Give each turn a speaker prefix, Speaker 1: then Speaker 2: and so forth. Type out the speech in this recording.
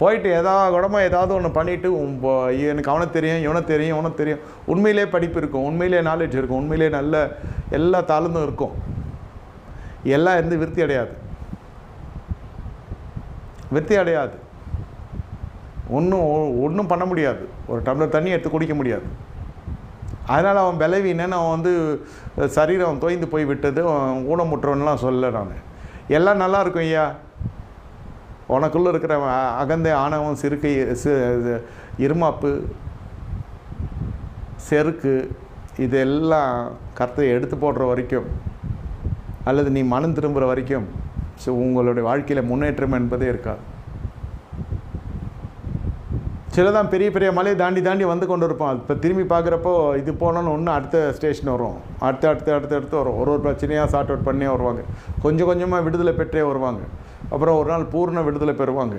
Speaker 1: போயிட்டு ஏதாவது ஒன்று பண்ணிவிட்டு எனக்கு அவனை தெரியும் இவனை தெரியும் இவனை தெரியும். உண்மையிலே படிப்பு இருக்கும், உண்மையிலே நாலேஜ் இருக்கும், உண்மையிலே நல்ல எல்லா தாளந்தும் இருக்கும். எல்லாம் இருந்து விருத்தி அடையாது. ஒன்றும் பண்ண முடியாது. ஒரு டம்ளர் தண்ணி எடுத்து குடிக்க முடியாது. அதனால் அவன் பலவீனன்னு அவன் சரீரம் தோய்ந்து போய் விட்டது, ஊனமுற்றவன்லாம் சொல்லலை நான். எல்லாம் நல்லா இருக்கும் ஐயா. உனக்குள்ளே இருக்கிற அகந்தை, ஆணவம், சிறுக்கை, இருமாப்பு, செருக்கு, இதெல்லாம் கர்த்தரை எடுத்து போடுற வரைக்கும் அல்லது நீ மனம் திரும்புகிற வரைக்கும் உங்களுடைய வாழ்க்கையில் முன்னேற்றம் என்பதே இருக்காது. சிலதான் பெரிய பெரிய மலையை தாண்டி வந்து கொண்டு இருப்போம். இப்போ திரும்பி பார்க்குறப்போ இது போனோன்னு ஒன்று அடுத்த ஸ்டேஷன் வரும், அடுத்து வரும். ஒரு பிரச்சனையாக சார்ட் அவுட் பண்ணே வருவாங்க. கொஞ்சம் கொஞ்சமாக விடுதலை பெற்றே வருவாங்க. அப்புறம் ஒரு நாள் பூர்ண விடுதலை பெறுவாங்க.